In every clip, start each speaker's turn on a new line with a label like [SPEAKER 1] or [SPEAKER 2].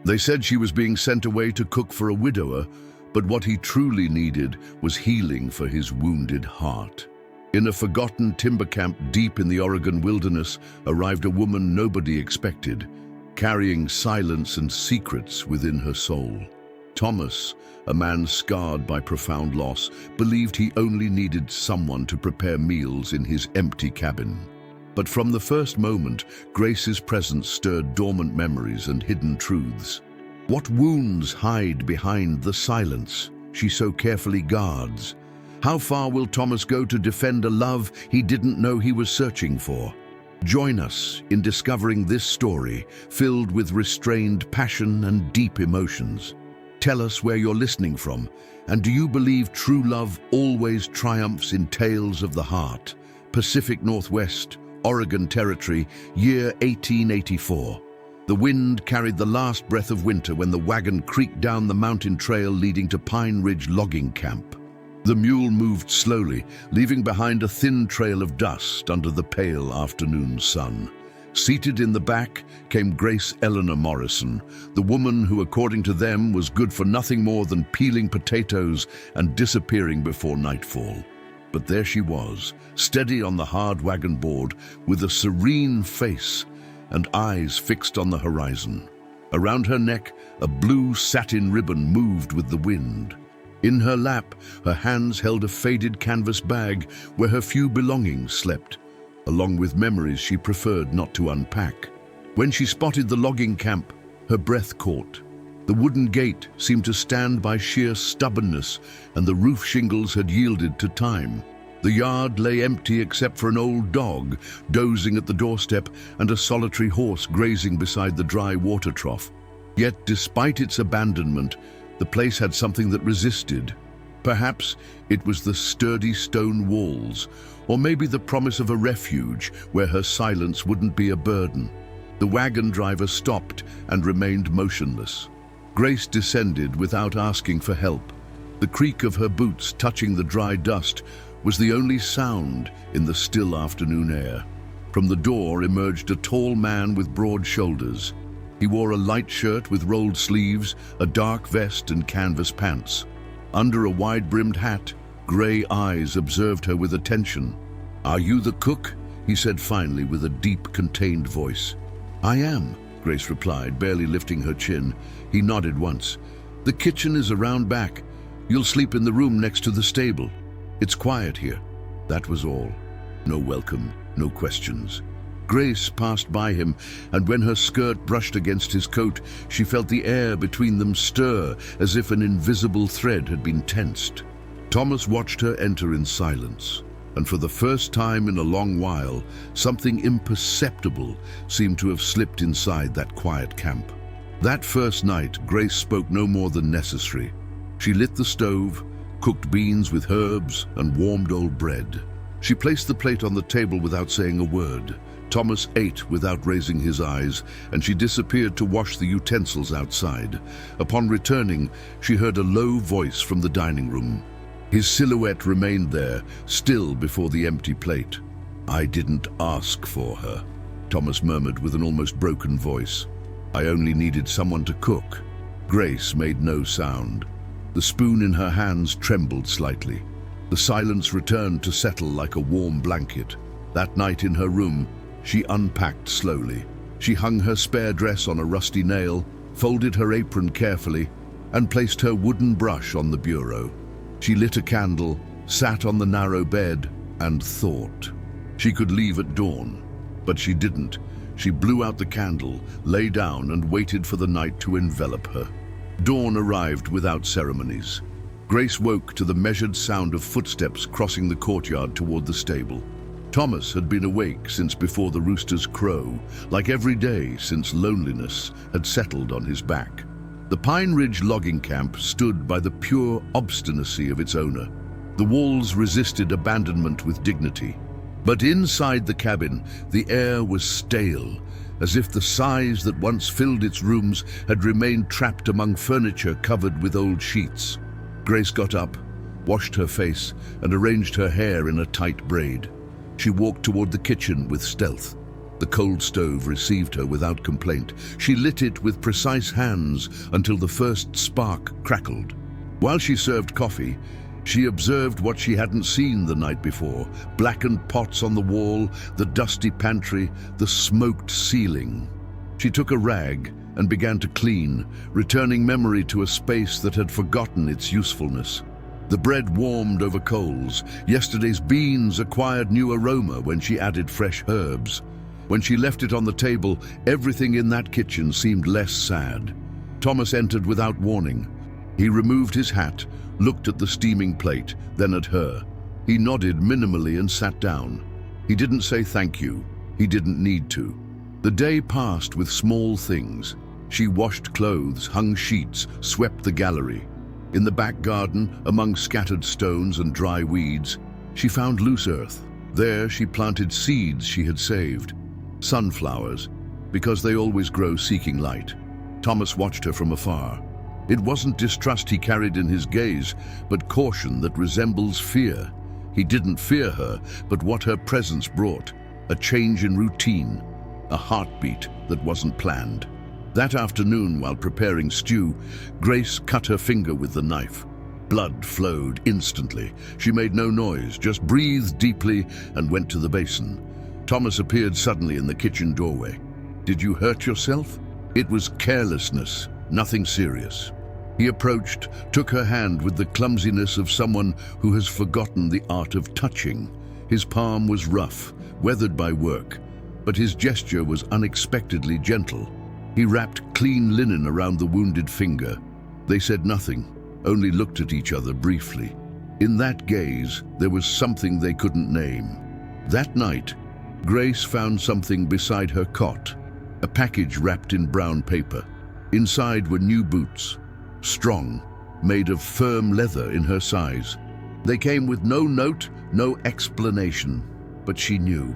[SPEAKER 1] They said she was being sent away to cook for a widower, but what he truly needed was healing for his wounded heart. In a forgotten timber camp deep in the Oregon wilderness arrived a woman nobody expected, carrying silence and secrets within her soul. Thomas, a man scarred by profound loss, believed he only needed someone to prepare meals in his empty cabin. But from the first moment, Grace's presence stirred dormant memories and hidden truths. What wounds hide behind the silence she so carefully guards? How far will Thomas go to defend a love he didn't know he was searching for? Join us in discovering this story filled with restrained passion and deep emotions. Tell us where you're listening from, and do you believe true love always triumphs in tales of the heart? Pacific Northwest, Oregon Territory, year 1884. The wind carried the last breath of winter when the wagon creaked down the mountain trail leading to Pine Ridge logging camp. The mule moved slowly, leaving behind a thin trail of dust under the pale afternoon sun. Seated in the back came Grace Eleanor Morrison, the woman who, according to them, was good for nothing more than peeling potatoes and disappearing before nightfall. But there she was, steady on the hard wagon board, with a serene face and eyes fixed on the horizon. Around her neck, a blue satin ribbon moved with the wind. In her lap, her hands held a faded canvas bag where her few belongings slept, along with memories she preferred not to unpack. When she spotted the logging camp, her breath caught. The wooden gate seemed to stand by sheer stubbornness, and the roof shingles had yielded to time. The yard lay empty except for an old dog dozing at the doorstep and a solitary horse grazing beside the dry water trough. Yet, despite its abandonment, the place had something that resisted. Perhaps it was the sturdy stone walls, or maybe the promise of a refuge where her silence wouldn't be a burden. The wagon driver stopped and remained motionless. Grace descended without asking for help. The creak of her boots touching the dry dust was the only sound in the still afternoon air. From the door emerged a tall man with broad shoulders. He wore a light shirt with rolled sleeves, a dark vest and canvas pants. Under a wide-brimmed hat, gray eyes observed her with attention. "Are you the cook?" he said finally with a deep, contained voice. "I am," Grace replied, barely lifting her chin. He nodded once. "The kitchen is around back. You'll sleep in the room next to the stable. It's quiet here." That was all. No welcome, no questions. Grace passed by him, and when her skirt brushed against his coat, she felt the air between them stir as if an invisible thread had been tensed. Thomas watched her enter in silence, and for the first time in a long while, something imperceptible seemed to have slipped inside that quiet camp. That first night, Grace spoke no more than necessary. She lit the stove, cooked beans with herbs, and warmed old bread. She placed the plate on the table without saying a word. Thomas ate without raising his eyes, and she disappeared to wash the utensils outside. Upon returning, she heard a low voice from the dining room. His silhouette remained there, still before the empty plate. "I didn't ask for her," Thomas murmured with an almost broken voice. "I only needed someone to cook." Grace made no sound. The spoon in her hands trembled slightly. The silence returned to settle like a warm blanket. That night in her room, she unpacked slowly. She hung her spare dress on a rusty nail, folded her apron carefully, and placed her wooden brush on the bureau. She lit a candle, sat on the narrow bed, and thought. She could leave at dawn, but she didn't. She blew out the candle, lay down, and waited for the night to envelop her. Dawn arrived without ceremonies. Grace woke to the measured sound of footsteps crossing the courtyard toward the stable. Thomas had been awake since before the rooster's crow, like every day since loneliness had settled on his back. The Pine Ridge logging camp stood by the pure obstinacy of its owner. The walls resisted abandonment with dignity. But inside the cabin, the air was stale, as if the sighs that once filled its rooms had remained trapped among furniture covered with old sheets. Grace got up, washed her face, and arranged her hair in a tight braid. She walked toward the kitchen with stealth. The cold stove received her without complaint. She lit it with precise hands until the first spark crackled. While she served coffee, she observed what she hadn't seen the night before: blackened pots on the wall, the dusty pantry, the smoked ceiling. She took a rag and began to clean, returning memory to a space that had forgotten its usefulness. The bread warmed over coals. Yesterday's beans acquired new aroma when she added fresh herbs. When she left it on the table, everything in that kitchen seemed less sad. Thomas entered without warning. He removed his hat, looked at the steaming plate, then at her. He nodded minimally and sat down. He didn't say thank you. He didn't need to. The day passed with small things. She washed clothes, hung sheets, swept the gallery. In the back garden, among scattered stones and dry weeds, she found loose earth. There she planted seeds she had saved. Sunflowers, because they always grow seeking light. Thomas watched her from afar. It wasn't distrust he carried in his gaze, but caution that resembles fear. He didn't fear her, but what her presence brought: a change in routine, a heartbeat that wasn't planned. That afternoon, while preparing stew, Grace cut her finger with the knife. Blood flowed instantly. She made no noise, just breathed deeply and went to the basin. Thomas appeared suddenly in the kitchen doorway. "Did you hurt yourself?" It was carelessness, nothing serious. He approached, took her hand with the clumsiness of someone who has forgotten the art of touching. His palm was rough, weathered by work, but his gesture was unexpectedly gentle. He wrapped clean linen around the wounded finger. They said nothing, only looked at each other briefly. In that gaze, there was something they couldn't name. That night, Grace found something beside her cot, a package wrapped in brown paper. Inside were new boots, strong, made of firm leather in her size. They came with no note, no explanation, but she knew.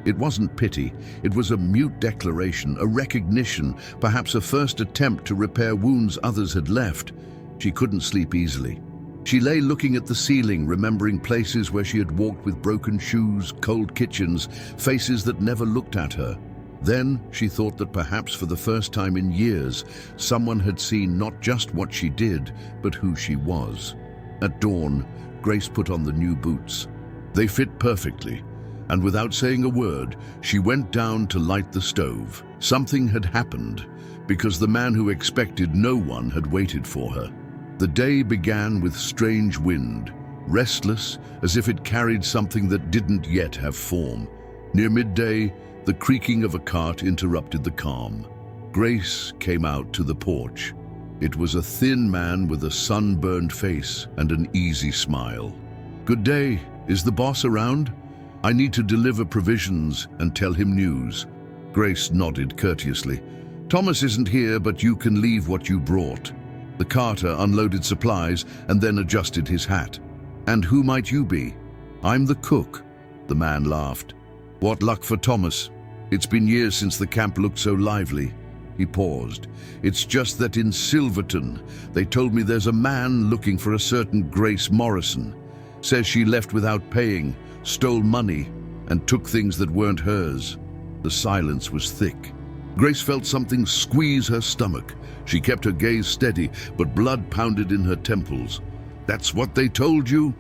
[SPEAKER 1] It wasn't pity, it was a mute declaration, a recognition, perhaps a first attempt to repair wounds others had left. She couldn't sleep easily. She lay looking at the ceiling, remembering places where she had walked with broken shoes, cold kitchens, faces that never looked at her. Then she thought that perhaps for the first time in years, someone had seen not just what she did, but who she was. At dawn, Grace put on the new boots. They fit perfectly, and without saying a word, she went down to light the stove. Something had happened, because the man who expected no one had waited for her. The day began with strange wind, restless, as if it carried something that didn't yet have form. Near midday, the creaking of a cart interrupted the calm. Grace came out to the porch. It was a thin man with a sunburned face and an easy smile. "Good day. Is the boss around? I need to deliver provisions and tell him news." Grace nodded courteously. "Thomas isn't here, but you can leave what you brought." The carter unloaded supplies and then adjusted his hat. "And who might you be?" "I'm the cook." The man laughed. "What luck for Thomas. It's been years since the camp looked so lively." He paused. "It's just that in Silverton, they told me there's a man looking for a certain Grace Morrison. Says she left without paying, stole money, and took things that weren't hers." The silence was thick. Grace felt something squeeze her stomach. She kept her gaze steady, but blood pounded in her temples. "That's what they told you?"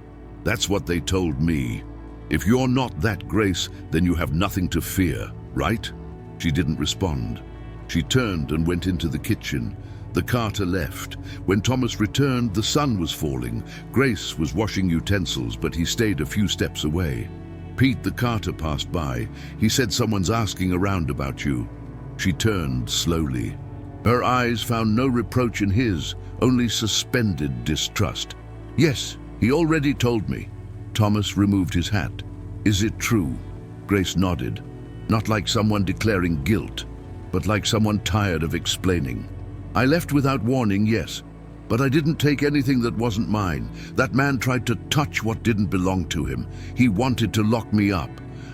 [SPEAKER 1] "That's what they told me. If you're not that Grace, then you have nothing to fear, right?" She didn't respond. She turned and went into the kitchen. The carter left. When Thomas returned, the sun was falling. Grace was washing utensils, but he stayed a few steps away. Pete, the carter, passed by. He said, "Someone's asking around about you." She turned slowly. Her eyes found no reproach in his, only suspended distrust. "Yes, he already told me." Thomas removed his hat. "Is it true?" Grace nodded, not like someone declaring guilt, but like someone tired of explaining. "I left without warning, yes, but I didn't take anything that wasn't mine. That man tried to touch what didn't belong to him. He wanted to lock me up.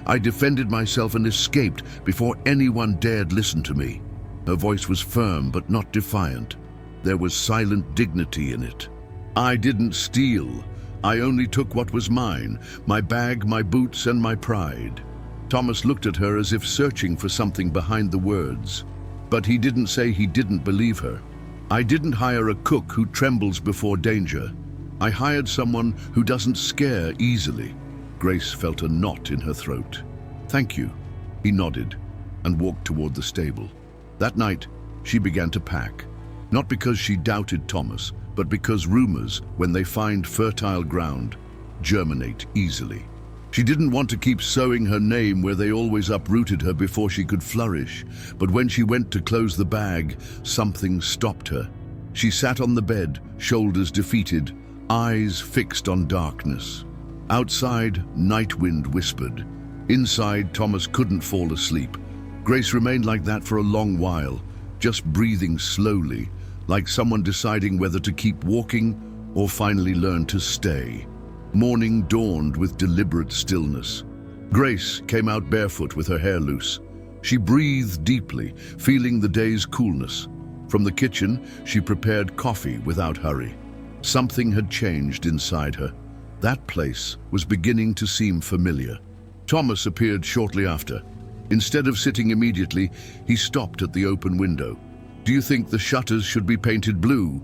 [SPEAKER 1] I defended myself and escaped before anyone dared listen to me." Her voice was firm but not defiant. There was silent dignity in it. "I didn't steal. I only took what was mine, my bag, my boots, and my pride." Thomas looked at her as if searching for something behind the words. But he didn't say he didn't believe her. "I didn't hire a cook who trembles before danger. I hired someone who doesn't scare easily." Grace felt a knot in her throat. "Thank you." He nodded and walked toward the stable. That night, she began to pack. Not because she doubted Thomas, but because rumors, when they find fertile ground, germinate easily. She didn't want to keep sowing her name where they always uprooted her before she could flourish. But when she went to close the bag, something stopped her. She sat on the bed, shoulders defeated, eyes fixed on darkness. Outside, night wind whispered. Inside, Thomas couldn't fall asleep. Grace remained like that for a long while, just breathing slowly, like someone deciding whether to keep walking or finally learn to stay. Morning dawned with deliberate stillness. Grace came out barefoot with her hair loose. She breathed deeply, feeling the day's coolness. From the kitchen, she prepared coffee without hurry. Something had changed inside her. That place was beginning to seem familiar. Thomas appeared shortly after. Instead of sitting immediately, he stopped at the open window. "Do you think the shutters should be painted blue?"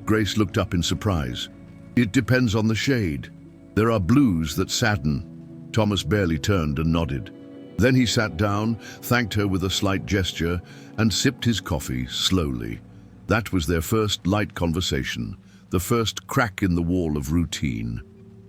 [SPEAKER 1] Grace looked up in surprise. "It depends on the shade. There are blues that sadden." Thomas barely turned and nodded. Then he sat down, thanked her with a slight gesture, and sipped his coffee slowly. That was their first light conversation, the first crack in the wall of routine.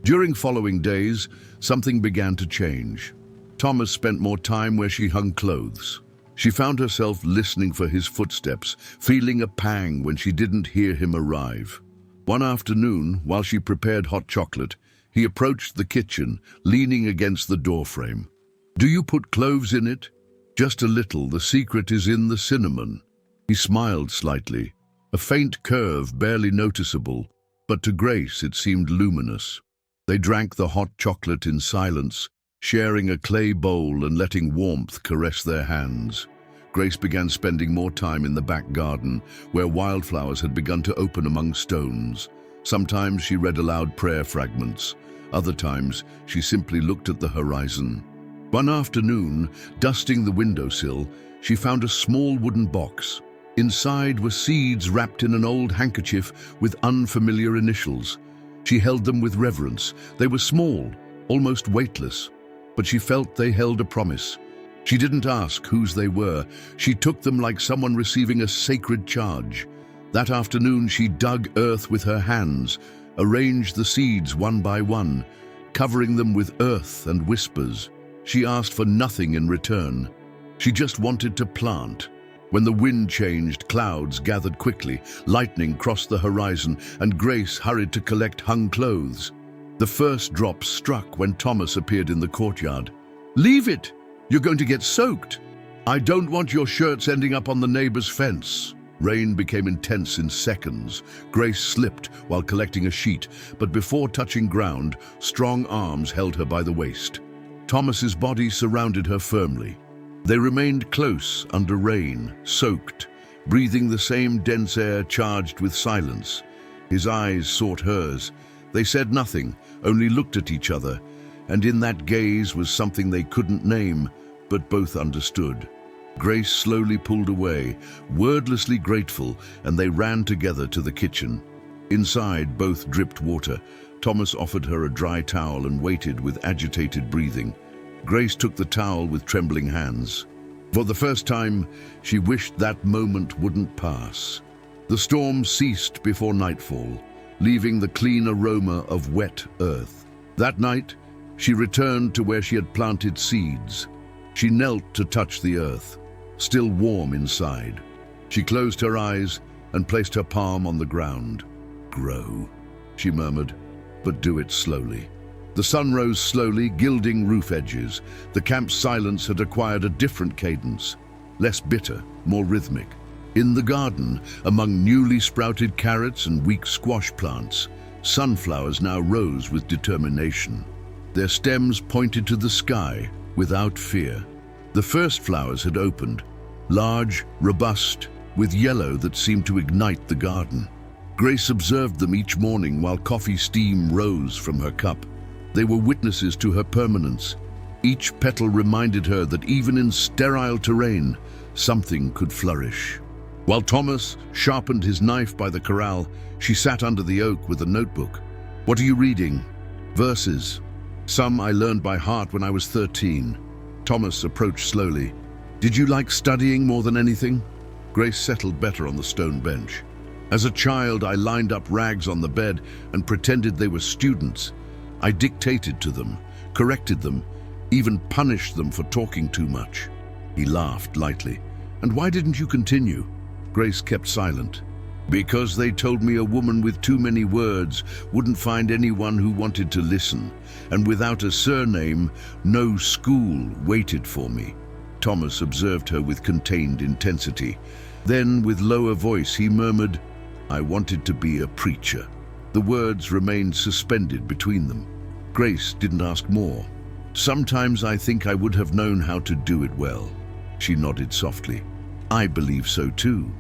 [SPEAKER 1] During following days, something began to change. Thomas spent more time where she hung clothes. She found herself listening for his footsteps, feeling a pang when she didn't hear him arrive. One afternoon, while she prepared hot chocolate, he approached the kitchen, leaning against the doorframe. "Do you put cloves in it?" "Just a little. The secret is in the cinnamon." He smiled slightly, a faint curve barely noticeable, but to Grace it seemed luminous. They drank the hot chocolate in silence, sharing a clay bowl and letting warmth caress their hands. Grace began spending more time in the back garden, where wildflowers had begun to open among stones. Sometimes she read aloud prayer fragments. Other times, she simply looked at the horizon. One afternoon, dusting the windowsill, she found a small wooden box. Inside were seeds wrapped in an old handkerchief with unfamiliar initials. She held them with reverence. They were small, almost weightless, but she felt they held a promise. She didn't ask whose they were. She took them like someone receiving a sacred charge. That afternoon, she dug earth with her hands, arranged the seeds one by one, covering them with earth and whispers. She asked for nothing in return. She just wanted to plant. When the wind changed, clouds gathered quickly, lightning crossed the horizon, and Grace hurried to collect hung clothes. The first drops struck when Thomas appeared in the courtyard. "Leave it! You're going to get soaked. I don't want your shirts ending up on the neighbor's fence." Rain became intense in seconds. Grace slipped while collecting a sheet, but before touching ground, strong arms held her by the waist. Thomas's body surrounded her firmly. They remained close under rain, soaked, breathing the same dense air charged with silence. His eyes sought hers. They said nothing, only looked at each other, and in that gaze was something they couldn't name, but both understood. Grace slowly pulled away, wordlessly grateful, and they ran together to the kitchen. Inside, both dripped water. Thomas offered her a dry towel and waited with agitated breathing. Grace took the towel with trembling hands. For the first time, she wished that moment wouldn't pass. The storm ceased before nightfall, leaving the clean aroma of wet earth. That night, she returned to where she had planted seeds. She knelt to touch the earth, still warm inside. She closed her eyes and placed her palm on the ground. "Grow," she murmured, "but do it slowly." The sun rose slowly, gilding roof edges. The camp's silence had acquired a different cadence, less bitter, more rhythmic. In the garden, among newly sprouted carrots and weak squash plants, sunflowers now rose with determination. Their stems pointed to the sky without fear. The first flowers had opened, large, robust, with yellow that seemed to ignite the garden. Grace observed them each morning while coffee steam rose from her cup. They were witnesses to her permanence. Each petal reminded her that even in sterile terrain, something could flourish. While Thomas sharpened his knife by the corral, she sat under the oak with a notebook. "What are you reading?" "Verses. Some I learned by heart when I was 13. Thomas approached slowly. "Did you like studying more than anything?" Grace settled better on the stone bench. "As a child, I lined up rags on the bed and pretended they were students. I dictated to them, corrected them, even punished them for talking too much." He laughed lightly. "And why didn't you continue?" Grace kept silent. "Because they told me a woman with too many words wouldn't find anyone who wanted to listen, and without a surname, no school waited for me." Thomas observed her with contained intensity. Then, with lower voice, he murmured, "I wanted to be a preacher." The words remained suspended between them. Grace didn't ask more. "Sometimes I think I would have known how to do it well." She nodded softly. "I believe so too."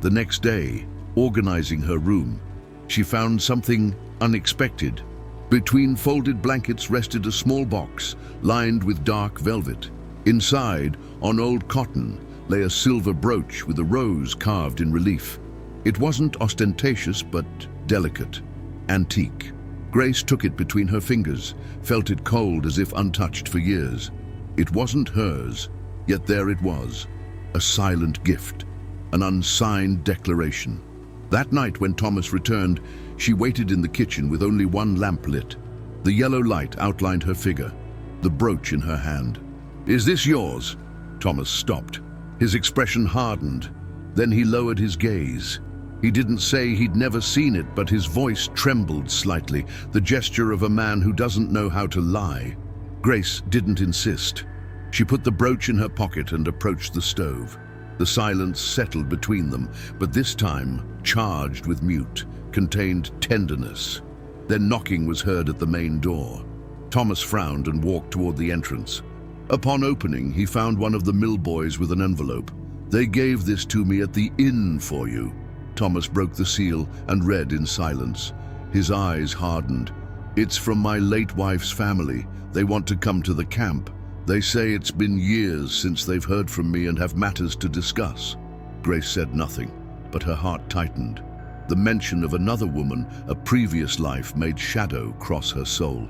[SPEAKER 1] The next day, organizing her room, she found something unexpected. Between folded blankets rested a small box lined with dark velvet. Inside, on old cotton, lay a silver brooch with a rose carved in relief. It wasn't ostentatious, but delicate, antique. Grace took it between her fingers, felt it cold as if untouched for years. It wasn't hers, yet there it was, a silent gift, an unsigned declaration. That night when Thomas returned, she waited in the kitchen with only one lamp lit. The yellow light outlined her figure, the brooch in her hand. "Is this yours?" Thomas stopped. His expression hardened. Then he lowered his gaze. He didn't say he'd never seen it, but his voice trembled slightly, the gesture of a man who doesn't know how to lie. Grace didn't insist. She put the brooch in her pocket and approached the stove. The silence settled between them, but this time, charged with mute, contained tenderness. Then knocking was heard at the main door. Thomas frowned and walked toward the entrance. Upon opening, he found one of the mill boys with an envelope. "They gave this to me at the inn for you." Thomas broke the seal and read in silence. His eyes hardened. "It's from my late wife's family. They want to come to the camp. They say it's been years since they've heard from me and have matters to discuss." Grace said nothing, but her heart tightened. The mention of another woman, a previous life, made shadow cross her soul.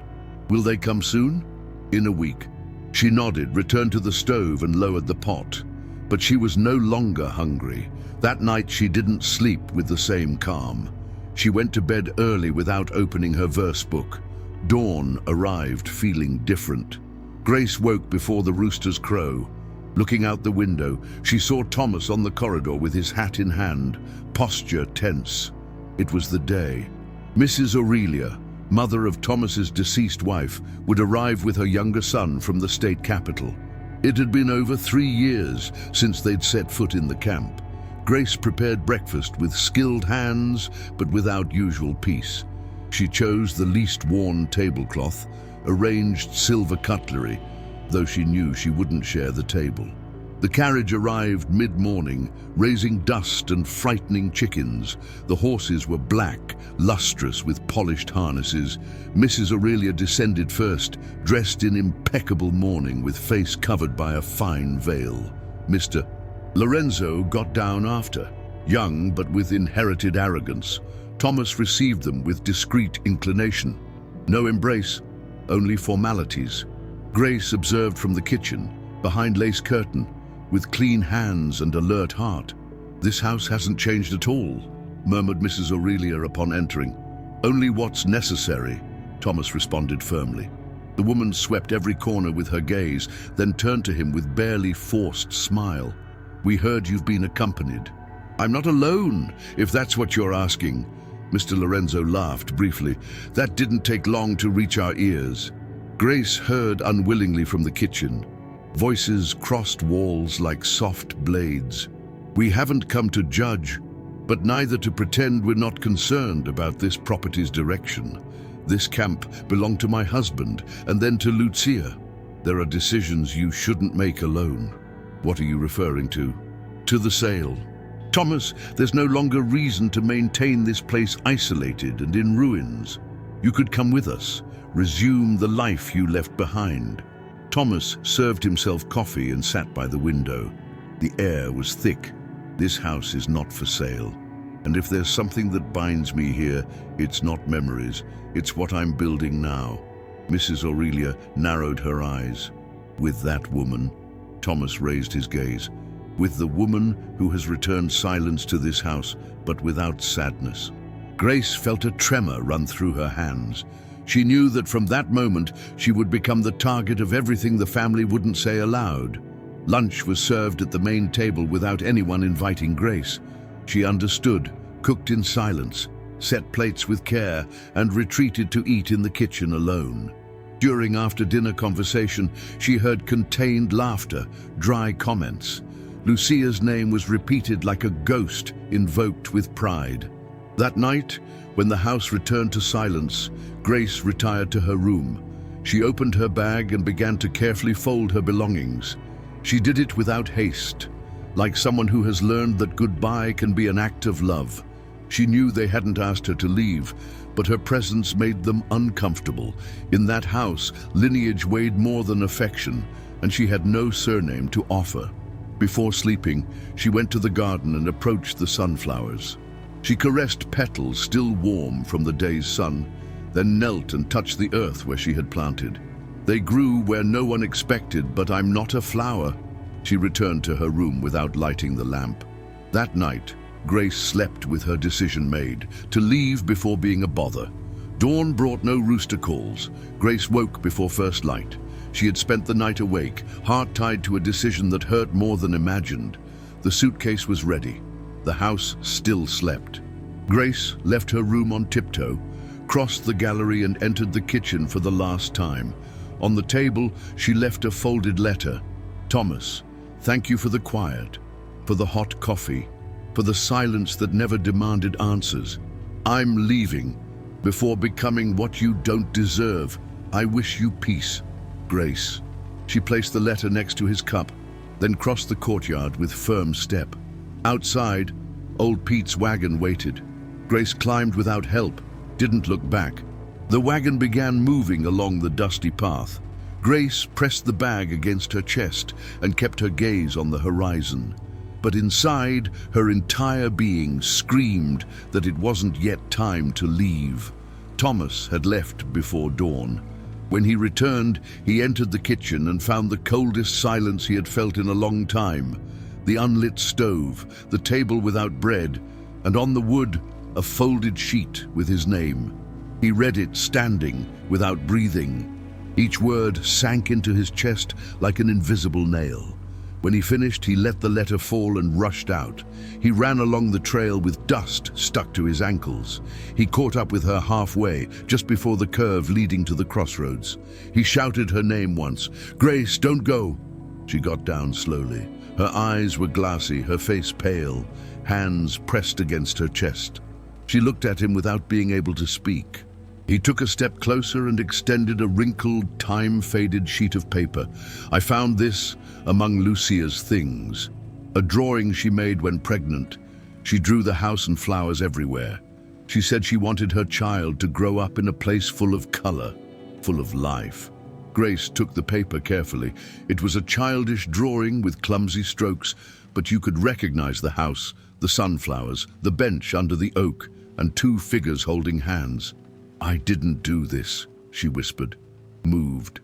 [SPEAKER 1] "Will they come soon?" "In a week." She nodded, returned to the stove and lowered the pot. But she was no longer hungry. That night she didn't sleep with the same calm. She went to bed early without opening her verse book. Dawn arrived feeling different. Grace woke before the roosters crow. Looking out the window, she saw Thomas on the corridor with his hat in hand, posture tense. It was the day. Mrs. Aurelia, mother of Thomas's deceased wife, would arrive with her younger son from the state capital. It had been over 3 years since they'd set foot in the camp. Grace prepared breakfast with skilled hands, but without usual peace. She chose the least worn tablecloth, arranged silver cutlery, though she knew she wouldn't share the table. The carriage arrived mid-morning, raising dust and frightening chickens. The horses were black, lustrous with polished harnesses. Mrs. Aurelia descended first, dressed in impeccable mourning with face covered by a fine veil. Mr. Lorenzo got down after, young but with inherited arrogance. Thomas received them with discreet inclination. No embrace, only formalities. Grace observed from the kitchen, behind lace curtain, with clean hands and alert heart. "This house hasn't changed at all," murmured Mrs. Aurelia upon entering. "Only what's necessary," Thomas responded firmly. The woman swept every corner with her gaze, then turned to him with barely forced smile. "We heard you've been accompanied." "I'm not alone, if that's what you're asking." Mr. Lorenzo laughed briefly. "That didn't take long to reach our ears." Grace heard unwillingly from the kitchen. Voices crossed walls like soft blades. "We haven't come to judge, but neither to pretend we're not concerned about this property's direction. This camp belonged to my husband and then to Lucia. There are decisions you shouldn't make alone." "What are you referring to?" "To the sale. Thomas, there's no longer reason to maintain this place isolated and in ruins. You could come with us, resume the life you left behind." Thomas served himself coffee and sat by the window. The air was thick. This house is not for sale. And if there's something that binds me here, it's not memories. It's what I'm building now. Mrs. Aurelia narrowed her eyes. With that woman, Thomas raised his gaze. With the woman who has returned silence to this house, but without sadness. Grace felt a tremor run through her hands. She knew that from that moment she would become the target of everything the family wouldn't say aloud. Lunch was served at the main table without anyone inviting Grace. She understood, cooked in silence, set plates with care, and retreated to eat in the kitchen alone. During after-dinner conversation, she heard contained laughter, dry comments. Lucia's name was repeated like a ghost invoked with pride. That night, when the house returned to silence, Grace retired to her room. She opened her bag and began to carefully fold her belongings. She did it without haste, like someone who has learned that goodbye can be an act of love. She knew they hadn't asked her to leave, but her presence made them uncomfortable. In that house, lineage weighed more than affection, and she had no surname to offer. Before sleeping, she went to the garden and approached the sunflowers. She caressed petals still warm from the day's sun, then knelt and touched the earth where she had planted. They grew where no one expected, but I'm not a flower. She returned to her room without lighting the lamp. That night, Grace slept with her decision made, to leave before being a bother. Dawn brought no rooster calls. Grace woke before first light. She had spent the night awake, heart tied to a decision that hurt more than imagined. The suitcase was ready. The house still slept. Grace left her room on tiptoe, crossed the gallery and entered the kitchen for the last time. On the table, she left a folded letter. Thomas, thank you for the quiet, for the hot coffee, for the silence that never demanded answers. I'm leaving. Before becoming what you don't deserve, I wish you peace. Grace. She placed the letter next to his cup, then crossed the courtyard with firm step. Outside, old Pete's wagon waited. Grace climbed without help, didn't look back. The wagon began moving along the dusty path. Grace pressed the bag against her chest and kept her gaze on the horizon. But inside, her entire being screamed that it wasn't yet time to leave. Thomas had left before dawn. When he returned, he entered the kitchen and found the coldest silence he had felt in a long time. The unlit stove, the table without bread, and on the wood, a folded sheet with his name. He read it standing, without breathing. Each word sank into his chest like an invisible nail. When he finished, he let the letter fall and rushed out. He ran along the trail with dust stuck to his ankles. He caught up with her halfway, just before the curve leading to the crossroads. He shouted her name once. "Grace, don't go!" She got down slowly. Her eyes were glassy, her face pale, hands pressed against her chest. She looked at him without being able to speak. He took a step closer and extended a wrinkled, time-faded sheet of paper. "I found this among Lucia's things. A drawing she made when pregnant. She drew the house and flowers everywhere. She said she wanted her child to grow up in a place full of color, full of life." Grace took the paper carefully. It was a childish drawing with clumsy strokes, but you could recognize the house, the sunflowers, the bench under the oak, and two figures holding hands. "I didn't do this," she whispered, moved.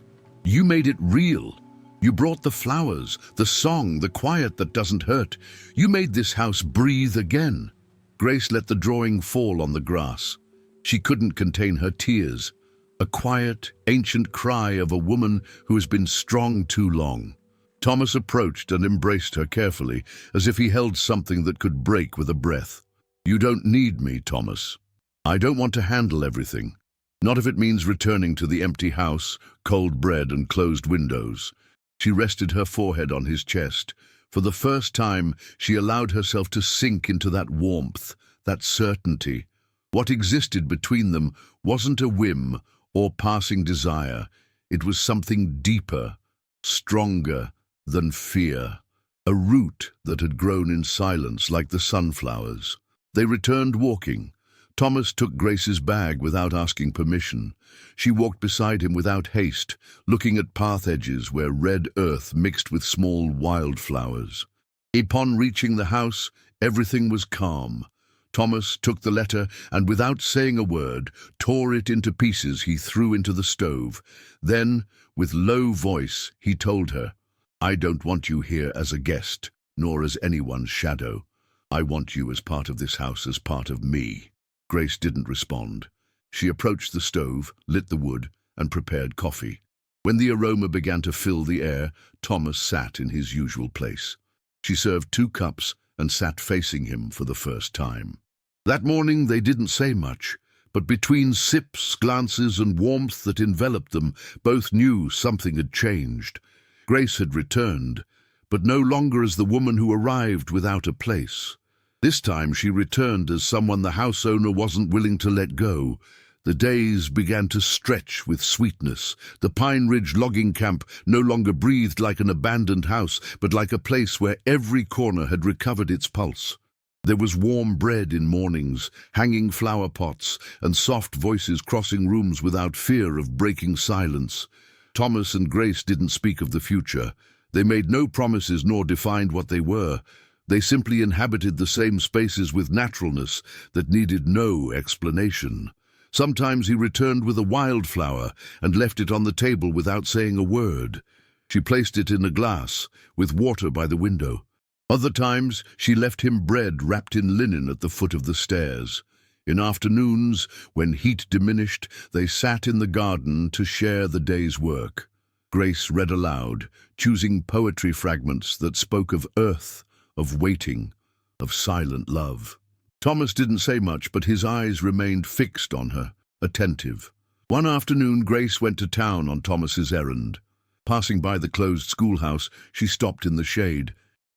[SPEAKER 1] "You made it real. You brought the flowers, the song, the quiet that doesn't hurt. You made this house breathe again." Grace let the drawing fall on the grass. She couldn't contain her tears. A quiet, ancient cry of a woman who has been strong too long. Thomas approached and embraced her carefully, as if he held something that could break with a breath. "You don't need me, Thomas. I don't want to handle everything. Not if it means returning to the empty house, cold bread and closed windows." She rested her forehead on his chest. For the first time, she allowed herself to sink into that warmth, that certainty. What existed between them wasn't a whim or passing desire. It was something deeper, stronger than fear. A root that had grown in silence like the sunflowers. They returned walking. Thomas took Grace's bag without asking permission. She walked beside him without haste, looking at path edges where red earth mixed with small wildflowers. Upon reaching the house, everything was calm. Thomas took the letter and, without saying a word, tore it into pieces he threw into the stove. Then, with low voice, he told her, "I don't want you here as a guest, nor as anyone's shadow. I want you as part of this house, as part of me." Grace didn't respond. She approached the stove, lit the wood, and prepared coffee. When the aroma began to fill the air, Thomas sat in his usual place. She served 2 cups and sat facing him for the first time. That morning they didn't say much, but between sips, glances, and warmth that enveloped them, both knew something had changed. Grace had returned, but no longer as the woman who arrived without a place. This time she returned as someone the house owner wasn't willing to let go. The days began to stretch with sweetness. The Pine Ridge logging camp no longer breathed like an abandoned house, but like a place where every corner had recovered its pulse. There was warm bread in mornings, hanging flower pots, and soft voices crossing rooms without fear of breaking silence. Thomas and Grace didn't speak of the future. They made no promises nor defined what they were. They simply inhabited the same spaces with naturalness that needed no explanation. Sometimes he returned with a wildflower and left it on the table without saying a word. She placed it in a glass, with water by the window. Other times she left him bread wrapped in linen at the foot of the stairs. In afternoons, when heat diminished, they sat in the garden to share the day's work. Grace read aloud, choosing poetry fragments that spoke of earth, of waiting, of silent love. Thomas didn't say much, but his eyes remained fixed on her, attentive. One afternoon, Grace went to town on Thomas's errand. Passing by the closed schoolhouse, she stopped in the shade.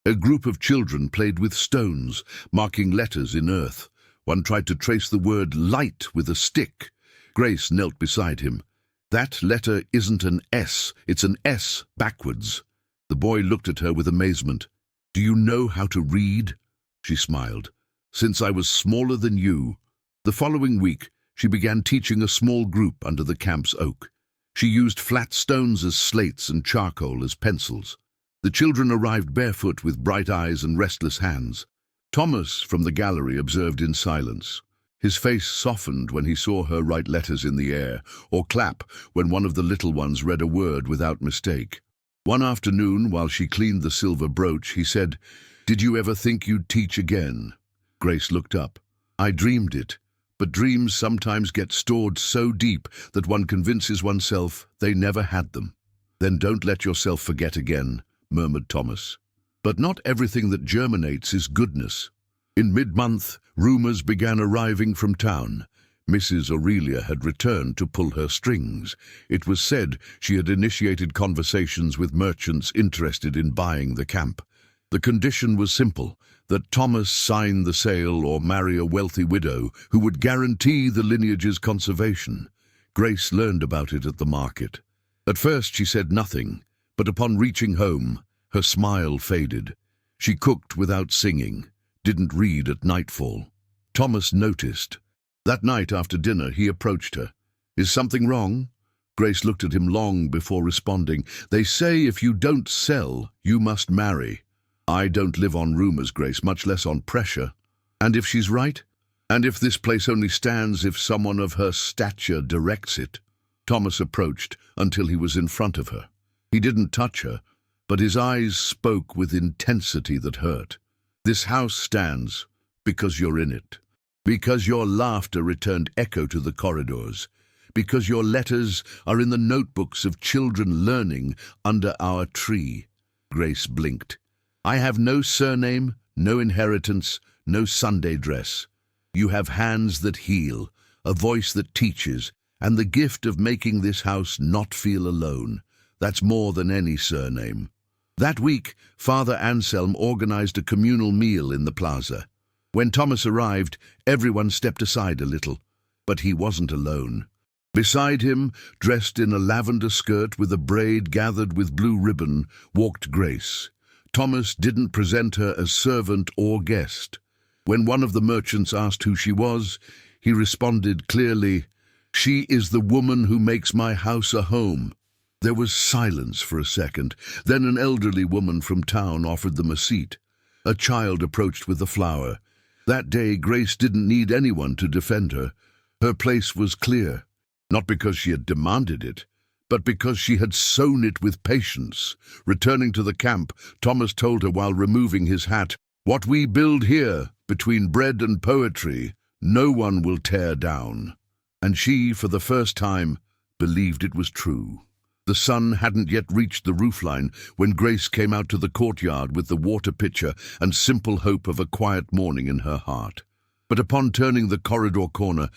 [SPEAKER 1] A group of children played with stones, marking letters in earth. One tried to trace the word light with a stick. Grace knelt beside him. "That letter isn't an S, it's an S backwards." The boy looked at her with amazement. "Do you know how to read?" She smiled. "Since I was smaller than you." The following week, she began teaching a small group under the camp's oak. She used flat stones as slates and charcoal as pencils. The children arrived barefoot with bright eyes and restless hands. Thomas, from the gallery, observed in silence. His face softened when he saw her write letters in the air, or clap when one of the little ones read a word without mistake. One afternoon, while she cleaned the silver brooch, he said, "Did you ever think you'd teach again?" Grace looked up. "I dreamed it, but dreams sometimes get stored so deep that one convinces oneself they never had them." "Then don't let yourself forget again," murmured Thomas. "But not everything that germinates is goodness." In mid-month, rumors began arriving from town. Mrs. Aurelia had returned to pull her strings. It was said she had initiated conversations with merchants interested in buying the camp. The condition was simple, that Thomas sign the sale or marry a wealthy widow who would guarantee the lineage's conservation. Grace learned about it at the market. At first she said nothing, but upon reaching home, her smile faded. She cooked without singing, didn't read at nightfall. Thomas noticed. That night after dinner, he approached her. "Is something wrong?" Grace looked at him long before responding. "They say if you don't sell, you must marry." "I don't live on rumors, Grace, much less on pressure." "And if she's right? And if this place only stands if someone of her stature directs it?" Thomas approached until he was in front of her. He didn't touch her, but his eyes spoke with intensity that hurt. "This house stands because you're in it. Because your laughter returned echo to the corridors. Because your letters are in the notebooks of children learning under our tree." Grace blinked. "I have no surname, no inheritance, no Sunday dress. You have hands that heal, a voice that teaches, and the gift of making this house not feel alone. That's more than any surname." That week, Father Anselm organized a communal meal in the plaza. When Thomas arrived, everyone stepped aside a little, but he wasn't alone. Beside him, dressed in a lavender skirt with a braid gathered with blue ribbon, walked Grace. Thomas didn't present her as servant or guest. When one of the merchants asked who she was, He responded clearly, "She is the woman who makes my house a home." There was silence for a second. Then an elderly woman from town offered them a seat. A child approached with a flower. That day, Grace didn't need anyone to defend her. Her place was clear, not because she had demanded it, but because she had sown it with patience. Returning to the camp, Thomas told her while removing his hat, "What we build here, between bread and poetry, no one will tear down." And she, for the first time, believed it was true. The sun hadn't yet reached the roofline when Grace came out to the courtyard with the water pitcher and simple hope of a quiet morning in her heart. But upon turning the corridor corner,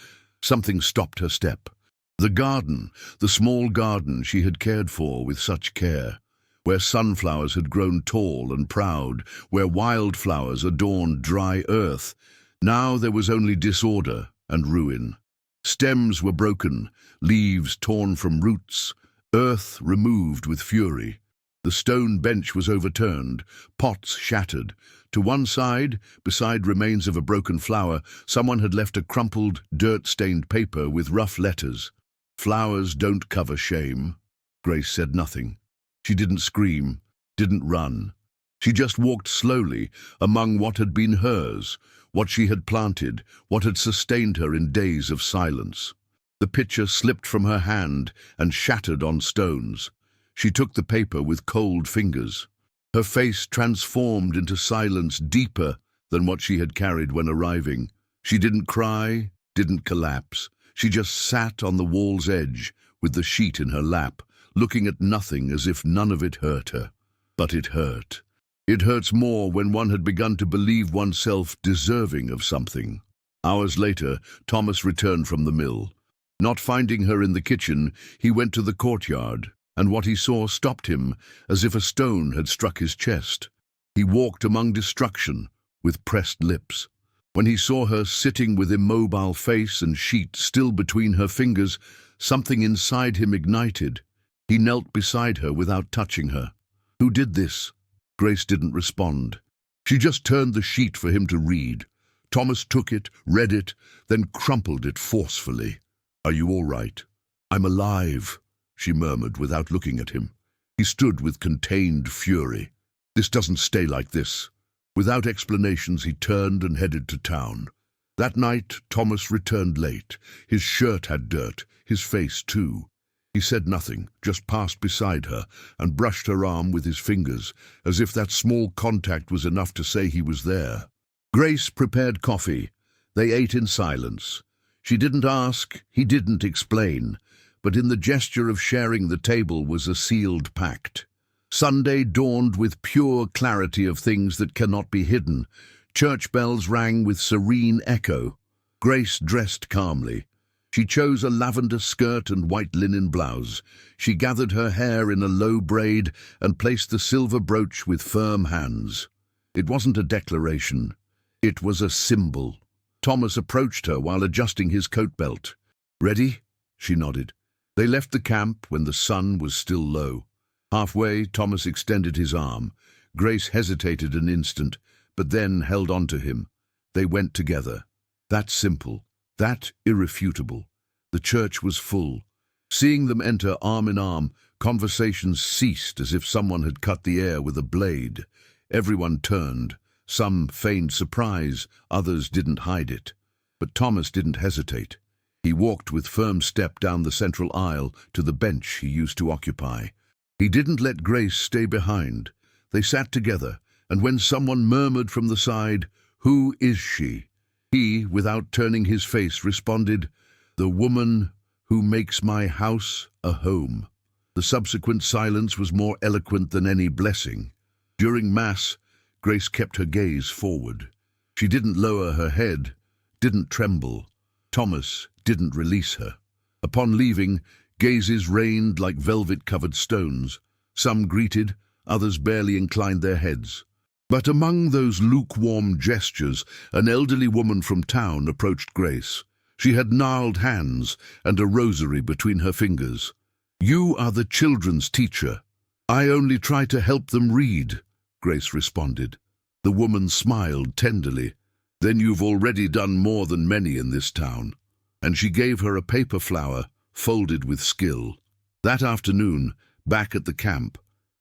[SPEAKER 1] something stopped her step. The garden, the small garden she had cared for with such care, where sunflowers had grown tall and proud, where wildflowers adorned dry earth. Now there was only disorder and ruin. Stems were broken, leaves torn from roots, earth removed with fury. The stone bench was overturned, pots shattered. To one side, beside remains of a broken flower, someone had left a crumpled, dirt-stained paper with rough letters. "Flowers don't cover shame." Grace said nothing. She didn't scream, didn't run. She just walked slowly among what had been hers, what she had planted, what had sustained her in days of silence. The pitcher slipped from her hand and shattered on stones. She took the paper with cold fingers. Her face transformed into silence deeper than what she had carried when arriving. She didn't cry, didn't collapse. She just sat on the wall's edge with the sheet in her lap, looking at nothing as if none of it hurt her. But it hurt. It hurts more when one had begun to believe oneself deserving of something. Hours later, Thomas returned from the mill. Not finding her in the kitchen, he went to the courtyard, and what he saw stopped him, as if a stone had struck his chest. He walked among destruction, with pressed lips. When he saw her sitting with immobile face and sheet still between her fingers, something inside him ignited. He knelt beside her without touching her. "Who did this?" Grace didn't respond. She just turned the sheet for him to read. Thomas took it, read it, then crumpled it forcefully. "Are you all right?" "I'm alive," she murmured without looking at him. He stood with contained fury. "This doesn't stay like this." Without explanations, he turned and headed to town. That night, Thomas returned late. His shirt had dirt, his face too. He said nothing, just passed beside her and brushed her arm with his fingers, as if that small contact was enough to say he was there. Grace prepared coffee. They ate in silence. She didn't ask, he didn't explain, but in the gesture of sharing the table was a sealed pact. Sunday dawned with pure clarity of things that cannot be hidden. Church bells rang with serene echo. Grace dressed calmly. She chose a lavender skirt and white linen blouse. She gathered her hair in a low braid and placed the silver brooch with firm hands. It wasn't a declaration. It was a symbol. Thomas approached her while adjusting his coat belt. "Ready?" She nodded. They left the camp when the sun was still low. Halfway, Thomas extended his arm. Grace hesitated an instant, but then held on to him. They went together. That simple, that irrefutable. The church was full. Seeing them enter arm in arm, conversations ceased as if someone had cut the air with a blade. Everyone turned. Some feigned surprise, others didn't hide it. But Thomas didn't hesitate. He walked with firm step down the central aisle to the bench he used to occupy. He didn't let Grace stay behind. They sat together, and when someone murmured from the side, "Who is she?" he, without turning his face, responded, "The woman who makes my house a home." The subsequent silence was more eloquent than any blessing. During Mass, Grace kept her gaze forward. She didn't lower her head, didn't tremble. Thomas didn't release her. Upon leaving, gazes rained like velvet-covered stones. Some greeted, others barely inclined their heads. But among those lukewarm gestures, an elderly woman from town approached Grace. She had gnarled hands and a rosary between her fingers. "You are the children's teacher." "I only try to help them read," Grace responded. The woman smiled tenderly. "Then you've already done more than many in this town." And she gave her a paper flower, folded with skill. That afternoon, back at the camp,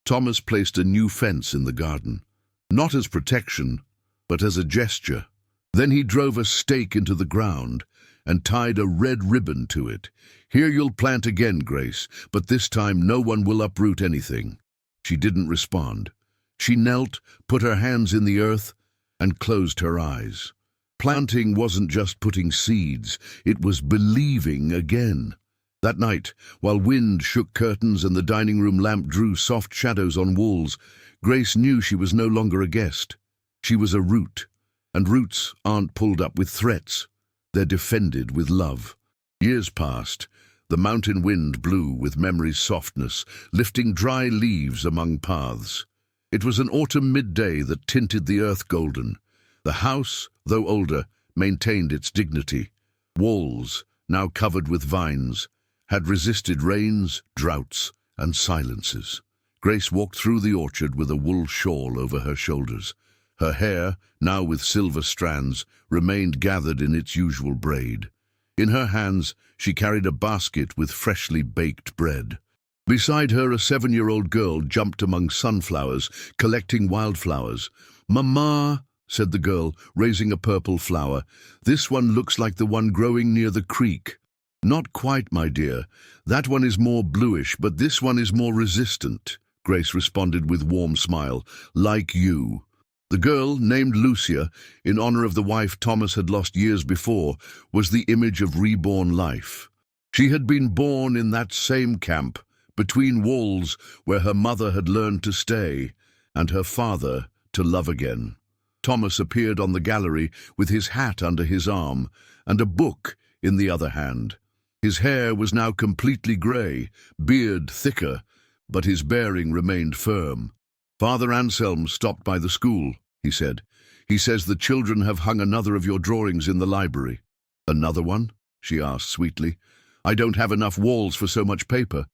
[SPEAKER 1] Thomas placed a new fence in the garden. Not as protection, but as a gesture. Then he drove a stake into the ground and tied a red ribbon to it. "Here you'll plant again, Grace, but this time no one will uproot anything." She didn't respond. She knelt, put her hands in the earth, and closed her eyes. Planting wasn't just putting seeds, it was believing again. That night, while wind shook curtains and the dining room lamp drew soft shadows on walls, Grace knew she was no longer a guest. She was a root, and roots aren't pulled up with threats. They're defended with love. Years passed. The mountain wind blew with memory's softness, lifting dry leaves among paths. It was an autumn midday that tinted the earth golden. The house, though older, maintained its dignity. Walls, now covered with vines, had resisted rains, droughts, and silences. Grace walked through the orchard with a wool shawl over her shoulders. Her hair, now with silver strands, remained gathered in its usual braid. In her hands, she carried a basket with freshly baked bread. Beside her, a 7-year-old girl jumped among sunflowers, collecting wildflowers. "Mama," said the girl, raising a purple flower, "this one looks like the one growing near the creek." "Not quite, my dear. That one is more bluish, but this one is more resistant," Grace responded with warm smile. "Like you." The girl, named Lucia, in honor of the wife Thomas had lost years before, was the image of reborn life. She had been born in that same camp, between walls where her mother had learned to stay, and her father to love again. Thomas appeared on the gallery with his hat under his arm and a book in the other hand. His hair was now completely grey, beard thicker, but his bearing remained firm. "Father Anselm stopped by the school," he said. "He says the children have hung another of your drawings in the library." "Another one?" she asked sweetly. "I don't have enough walls for so much paper."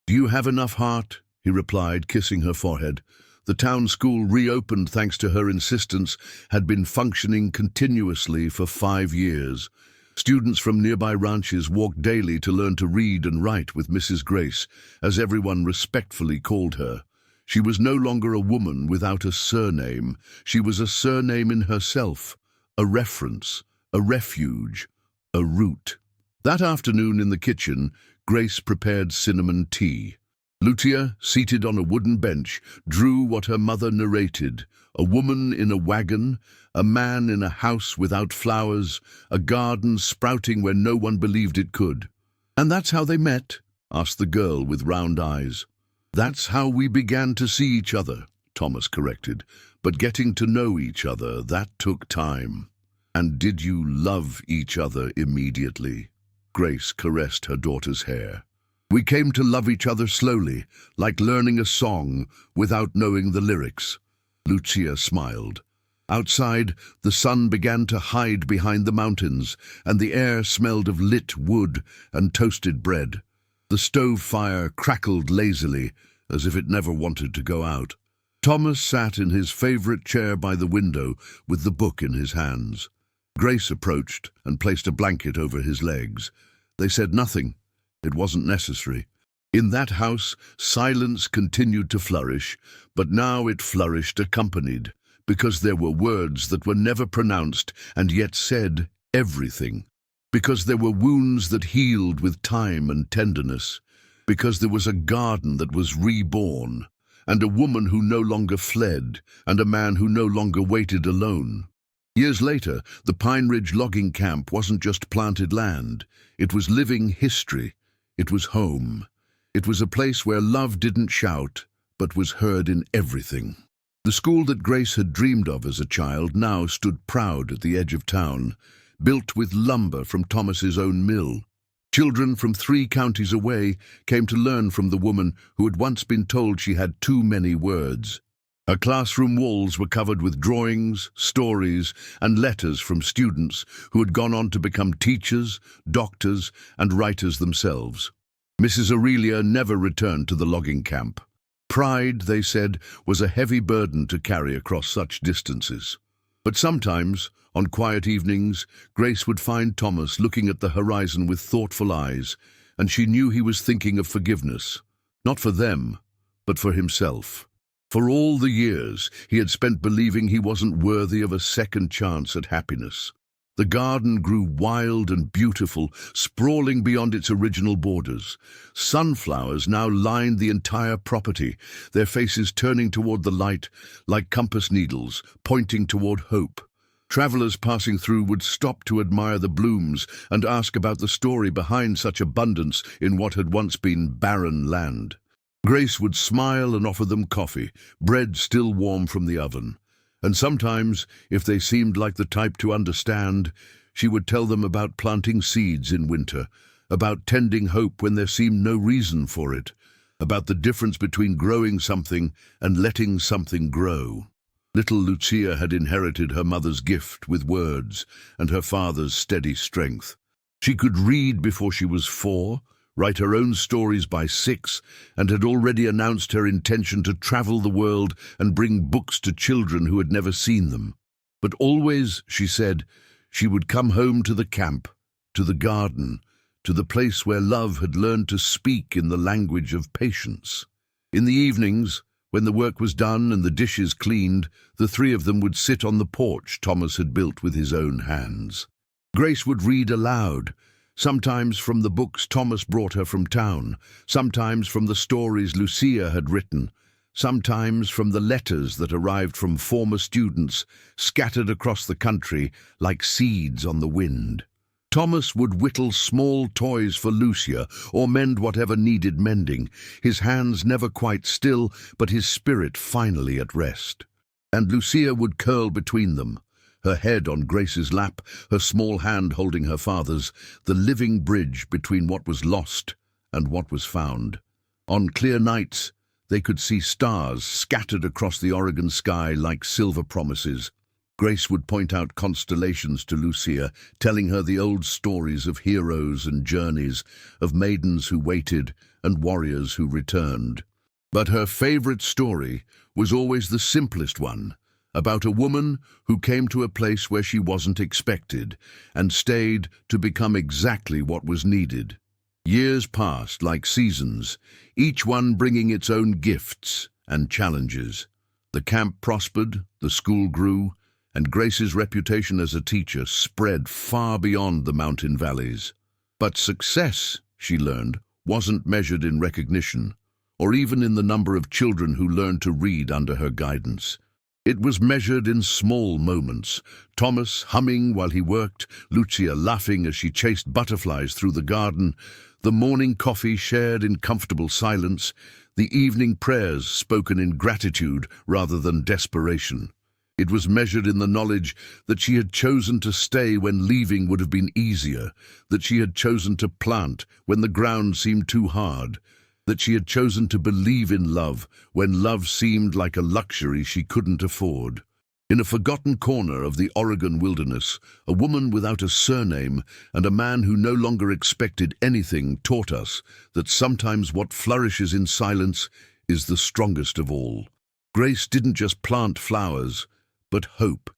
[SPEAKER 1] "Do you have enough heart?" he replied, kissing her forehead. The town school, reopened thanks to her insistence, had been functioning continuously for 5 years. Students from nearby ranches walked daily to learn to read and write with Mrs. Grace, as everyone respectfully called her. She was no longer a woman without a surname. She was a surname in herself, a reference, a refuge, a root. That afternoon in the kitchen, Grace prepared cinnamon tea. Lucia, seated on a wooden bench, drew what her mother narrated: a woman in a wagon, a man in a house without flowers, a garden sprouting where no one believed it could. "And that's how they met?" asked the girl with round eyes. "That's how we began to see each other," Thomas corrected. "But getting to know each other, that took time." "And did you love each other immediately?" Grace caressed her daughter's hair. "We came to love each other slowly, like learning a song without knowing the lyrics." Lucia smiled. Outside, the sun began to hide behind the mountains, and the air smelled of lit wood and toasted bread. The stove fire crackled lazily, as if it never wanted to go out. Thomas sat in his favorite chair by the window with the book in his hands. Grace approached and placed a blanket over his legs. They said nothing. It wasn't necessary. In that house, silence continued to flourish, but now it flourished accompanied, because there were words that were never pronounced and yet said everything. Because there were wounds that healed with time and tenderness. Because there was a garden that was reborn, and a woman who no longer fled, and a man who no longer waited alone. Years later, the Pine Ridge logging camp wasn't just planted land. It was living history. It was home. It was a place where love didn't shout, but was heard in everything. The school that Grace had dreamed of as a child now stood proud at the edge of town, built with lumber from Thomas's own mill. Children from 3 counties away came to learn from the woman who had once been told she had too many words. Her classroom walls were covered with drawings, stories, and letters from students who had gone on to become teachers, doctors, and writers themselves. Mrs. Aurelia never returned to the logging camp. Pride, they said, was a heavy burden to carry across such distances. But sometimes, on quiet evenings, Grace would find Thomas looking at the horizon with thoughtful eyes, and she knew he was thinking of forgiveness, not for them, but for himself. For all the years he had spent believing he wasn't worthy of a second chance at happiness. The garden grew wild and beautiful, sprawling beyond its original borders. Sunflowers now lined the entire property, their faces turning toward the light like compass needles, pointing toward hope. Travelers passing through would stop to admire the blooms and ask about the story behind such abundance in what had once been barren land. Grace would smile and offer them coffee, bread still warm from the oven. And sometimes, if they seemed like the type to understand, she would tell them about planting seeds in winter, about tending hope when there seemed no reason for it, about the difference between growing something and letting something grow. Little Lucia had inherited her mother's gift with words and her father's steady strength. She could read before she was 4, write her own stories by 6, and had already announced her intention to travel the world and bring books to children who had never seen them. But always, she said, she would come home to the camp, to the garden, to the place where love had learned to speak in the language of patience. In the evenings, when the work was done and the dishes cleaned, the 3 of them would sit on the porch Thomas had built with his own hands. Grace would read aloud, sometimes from the books Thomas brought her from town, sometimes from the stories Lucia had written, sometimes from the letters that arrived from former students scattered across the country like seeds on the wind. Thomas would whittle small toys for Lucia or mend whatever needed mending, his hands never quite still, but his spirit finally at rest. And Lucia would curl between them, her head on Grace's lap, her small hand holding her father's, the living bridge between what was lost and what was found. On clear nights, they could see stars scattered across the Oregon sky like silver promises. Grace would point out constellations to Lucia, telling her the old stories of heroes and journeys, of maidens who waited and warriors who returned. But her favorite story was always the simplest one, about a woman who came to a place where she wasn't expected and stayed to become exactly what was needed. Years passed like seasons, each one bringing its own gifts and challenges. The camp prospered, the school grew, and Grace's reputation as a teacher spread far beyond the mountain valleys. But success, she learned, wasn't measured in recognition, or even in the number of children who learned to read under her guidance. It was measured in small moments, Thomas humming while he worked, Lucia laughing as she chased butterflies through the garden, the morning coffee shared in comfortable silence, the evening prayers spoken in gratitude rather than desperation. It was measured in the knowledge that she had chosen to stay when leaving would have been easier, that she had chosen to plant when the ground seemed too hard, that she had chosen to believe in love when love seemed like a luxury she couldn't afford. In a forgotten corner of the Oregon wilderness, a woman without a surname and a man who no longer expected anything taught us that sometimes what flourishes in silence is the strongest of all. Grace didn't just plant flowers, but hope,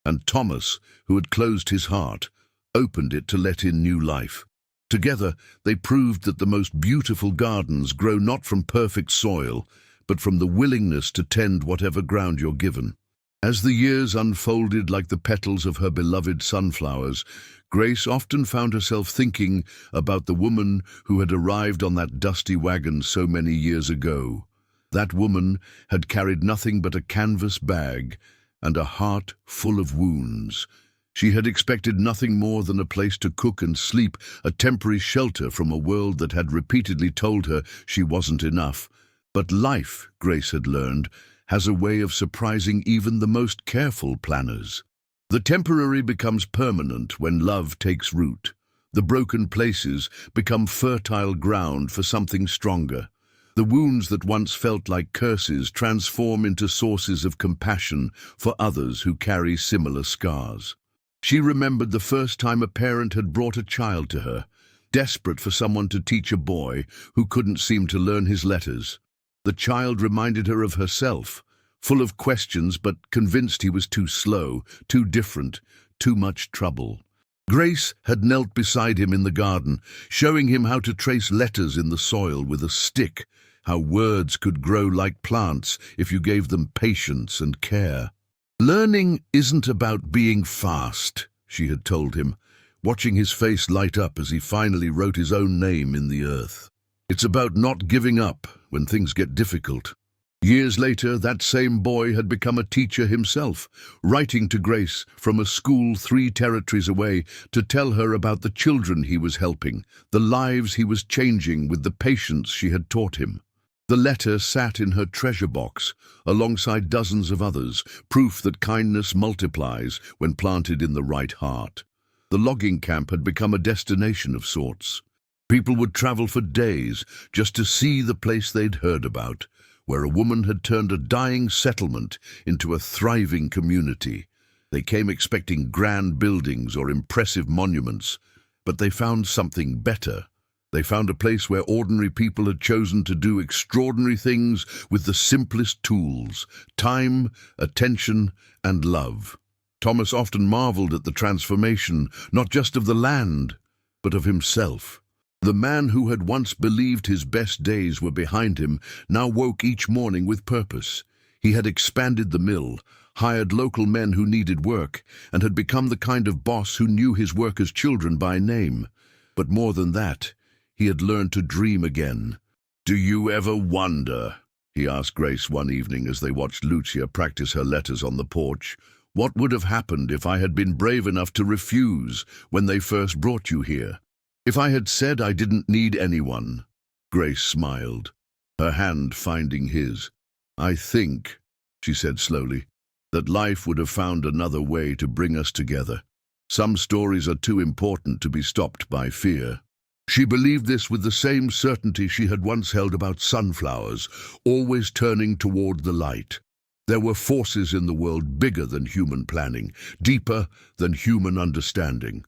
[SPEAKER 1] and Thomas, who had closed his heart, opened it to let in new life. Together, they proved that the most beautiful gardens grow not from perfect soil, but from the willingness to tend whatever ground you're given. As the years unfolded like the petals of her beloved sunflowers, Grace often found herself thinking about the woman who had arrived on that dusty wagon so many years ago. That woman had carried nothing but a canvas bag and a heart full of wounds. She had expected nothing more than a place to cook and sleep, a temporary shelter from a world that had repeatedly told her she wasn't enough. But life, Grace had learned, has a way of surprising even the most careful planners. The temporary becomes permanent when love takes root. The broken places become fertile ground for something stronger. The wounds that once felt like curses transform into sources of compassion for others who carry similar scars. She remembered the first time a parent had brought a child to her, desperate for someone to teach a boy who couldn't seem to learn his letters. The child reminded her of herself, full of questions but convinced he was too slow, too different, too much trouble. Grace had knelt beside him in the garden, showing him how to trace letters in the soil with a stick, how words could grow like plants if you gave them patience and care. "Learning isn't about being fast," she had told him, watching his face light up as he finally wrote his own name in the earth. "It's about not giving up when things get difficult." Years later, that same boy had become a teacher himself, writing to Grace from a school 3 territories away to tell her about the children he was helping, the lives he was changing with the patience she had taught him. The letter sat in her treasure box, alongside dozens of others, proof that kindness multiplies when planted in the right heart. The logging camp had become a destination of sorts. People would travel for days just to see the place they'd heard about, where a woman had turned a dying settlement into a thriving community. They came expecting grand buildings or impressive monuments, but they found something better. They found a place where ordinary people had chosen to do extraordinary things with the simplest tools: time, attention, and love. Thomas often marveled at the transformation, not just of the land, but of himself. The man who had once believed his best days were behind him now woke each morning with purpose. He had expanded the mill, hired local men who needed work, and had become the kind of boss who knew his workers' children by name. But more than that, he had learned to dream again. "Do you ever wonder," he asked Grace one evening as they watched Lucia practice her letters on the porch, "what would have happened if I had been brave enough to refuse when they first brought you here? If I had said I didn't need anyone?" Grace smiled, her hand finding his. "I think," she said slowly, "that life would have found another way to bring us together. Some stories are too important to be stopped by fear." She believed this with the same certainty she had once held about sunflowers, always turning toward the light. There were forces in the world bigger than human planning, deeper than human understanding.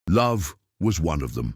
[SPEAKER 1] Love was one of them.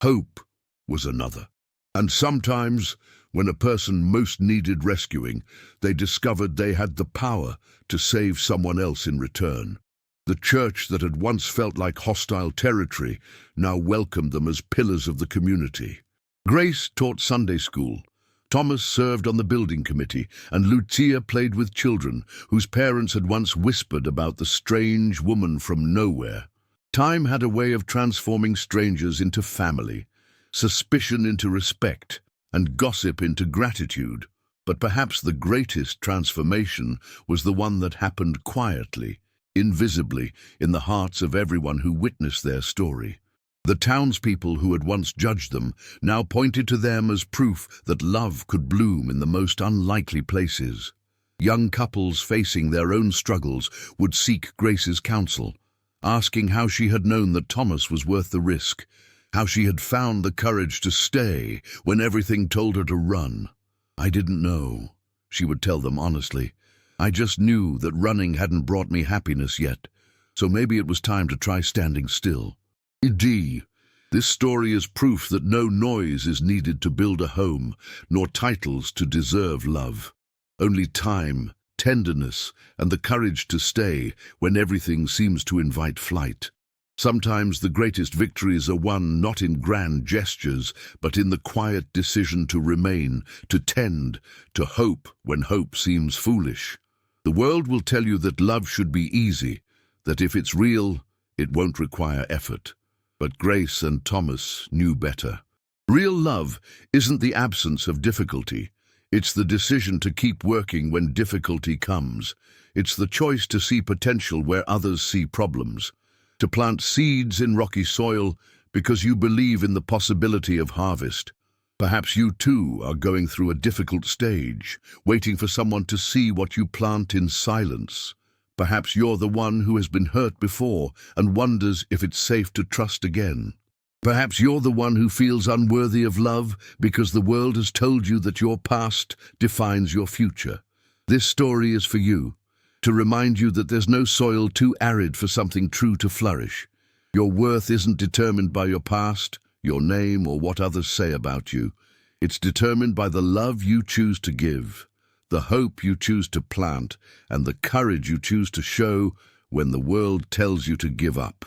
[SPEAKER 1] Hope was another. And sometimes, when a person most needed rescuing, they discovered they had the power to save someone else in return. The church that had once felt like hostile territory now welcomed them as pillars of the community. Grace taught Sunday school. Thomas served on the building committee, and Lucia played with children whose parents had once whispered about the strange woman from nowhere. Time had a way of transforming strangers into family, suspicion into respect, and gossip into gratitude. But perhaps the greatest transformation was the one that happened quietly, invisibly, in the hearts of everyone who witnessed their story. The townspeople who had once judged them now pointed to them as proof that love could bloom in the most unlikely places. Young couples facing their own struggles would seek Grace's counsel, asking how she had known that Thomas was worth the risk, how she had found the courage to stay when everything told her to run. "I didn't know," she would tell them honestly. "I just knew that running hadn't brought me happiness yet, so maybe it was time to try standing still." This story is proof that no noise is needed to build a home, nor titles to deserve love. Only time, tenderness, and the courage to stay when everything seems to invite flight. Sometimes the greatest victories are won not in grand gestures, but in the quiet decision to remain, to tend, to hope when hope seems foolish. The world will tell you that love should be easy, that if it's real, it won't require effort. But Grace and Thomas knew better. Real love isn't the absence of difficulty. It's the decision to keep working when difficulty comes. It's the choice to see potential where others see problems. To plant seeds in rocky soil because you believe in the possibility of harvest. Perhaps you too are going through a difficult stage, waiting for someone to see what you plant in silence. Perhaps you're the one who has been hurt before and wonders if it's safe to trust again. Perhaps you're the one who feels unworthy of love because the world has told you that your past defines your future. This story is for you, to remind you that there's no soil too arid for something true to flourish. Your worth isn't determined by your past, your name, or what others say about you. It's determined by the love you choose to give, the hope you choose to plant, and the courage you choose to show when the world tells you to give up.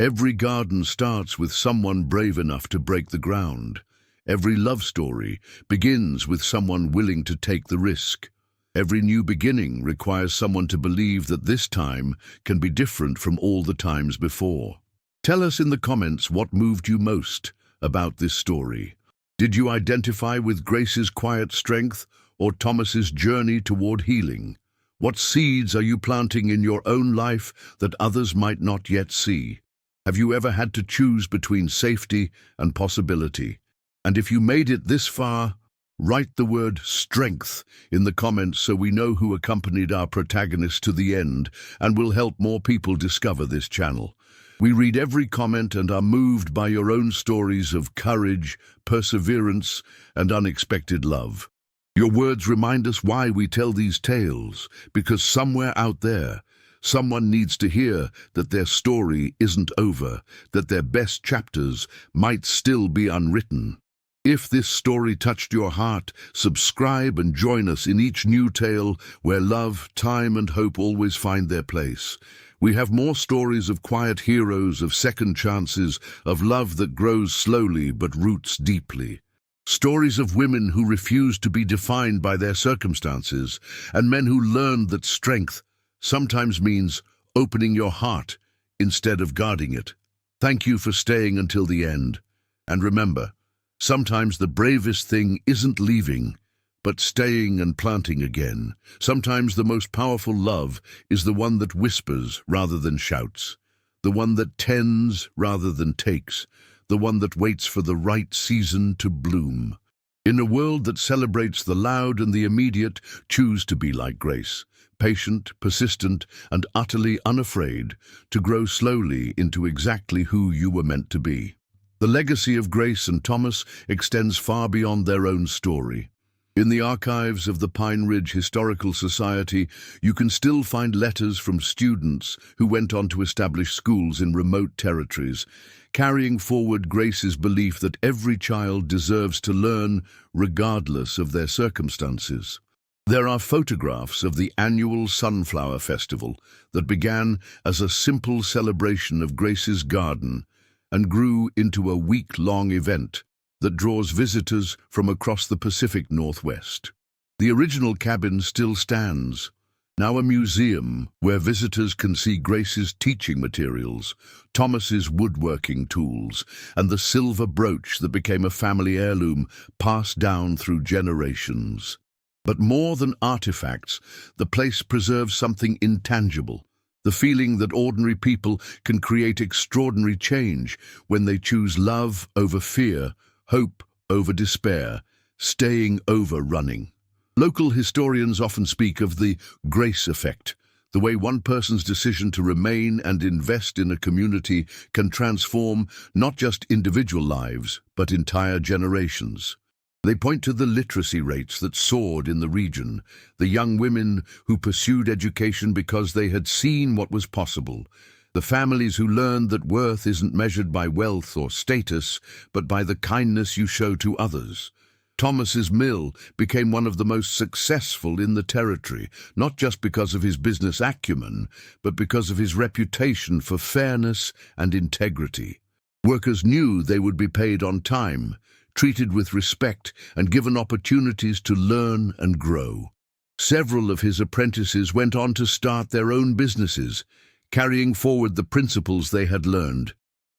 [SPEAKER 1] Every garden starts with someone brave enough to break the ground. Every love story begins with someone willing to take the risk. Every new beginning requires someone to believe that this time can be different from all the times before. Tell us in the comments what moved you most about this story. Did you identify with Grace's quiet strength or Thomas's journey toward healing? What seeds are you planting in your own life that others might not yet see? Have you ever had to choose between safety and possibility? And if you made it this far, write the word strength in the comments so we know who accompanied our protagonist to the end and will help more people discover this channel. We read every comment and are moved by your own stories of courage, perseverance, and unexpected love. Your words remind us why we tell these tales, because somewhere out there, someone needs to hear that their story isn't over, that their best chapters might still be unwritten. If this story touched your heart, subscribe and join us in each new tale where love, time, and hope always find their place. We have more stories of quiet heroes, of second chances, of love that grows slowly but roots deeply. Stories of women who refused to be defined by their circumstances, and men who learned that strength sometimes means opening your heart instead of guarding it. Thank you for staying until the end. And remember, sometimes the bravest thing isn't leaving, but staying and planting again. Sometimes the most powerful love is the one that whispers rather than shouts, the one that tends rather than takes, the one that waits for the right season to bloom. In a world that celebrates the loud and the immediate, choose to be like Grace, patient, persistent, and utterly unafraid to grow slowly into exactly who you were meant to be. The legacy of Grace and Thomas extends far beyond their own story. In the archives of the Pine Ridge Historical Society, you can still find letters from students who went on to establish schools in remote territories, carrying forward Grace's belief that every child deserves to learn regardless of their circumstances. There are photographs of the annual Sunflower Festival that began as a simple celebration of Grace's garden and grew into a week-long event that draws visitors from across the Pacific Northwest. The original cabin still stands, now a museum where visitors can see Grace's teaching materials, Thomas's woodworking tools, and the silver brooch that became a family heirloom passed down through generations. But more than artifacts, the place preserves something intangible, the feeling that ordinary people can create extraordinary change when they choose love over fear, hope over despair, staying over running. Local historians often speak of the Grace effect, the way one person's decision to remain and invest in a community can transform not just individual lives, but entire generations. They point to the literacy rates that soared in the region, the young women who pursued education because they had seen what was possible, the families who learned that worth isn't measured by wealth or status, but by the kindness you show to others. Thomas's mill became one of the most successful in the territory, not just because of his business acumen, but because of his reputation for fairness and integrity. Workers knew they would be paid on time, treated with respect, and given opportunities to learn and grow. Several of his apprentices went on to start their own businesses, carrying forward the principles they had learned,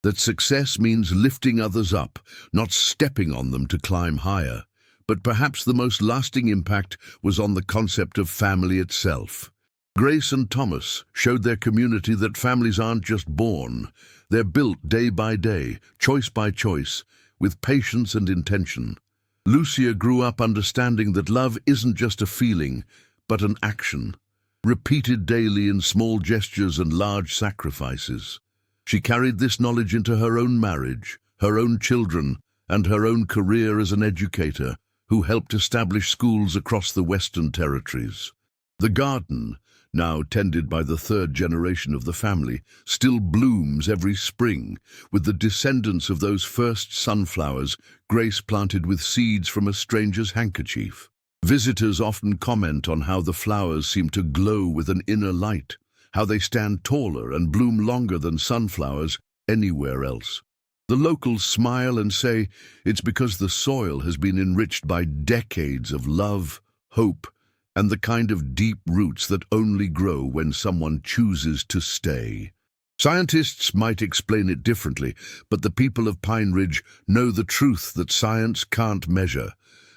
[SPEAKER 1] that success means lifting others up, not stepping on them to climb higher. But perhaps the most lasting impact was on the concept of family itself. Grace and Thomas showed their community that families aren't just born, they're built day by day, choice by choice, with patience and intention. Lucia grew up understanding that love isn't just a feeling, but an action, repeated daily in small gestures and large sacrifices. She carried this knowledge into her own marriage, her own children, and her own career as an educator, who helped establish schools across the Western Territories. The garden, now tended by the third generation of the family, still blooms every spring, with the descendants of those first sunflowers Grace planted with seeds from a stranger's handkerchief. Visitors often comment on how the flowers seem to glow with an inner light, how they stand taller and bloom longer than sunflowers anywhere else. The locals smile and say it's because the soil has been enriched by decades of love, hope, and the kind of deep roots that only grow when someone chooses to stay. Scientists might explain it differently, but the people of Pine Ridge know the truth that science can't measure.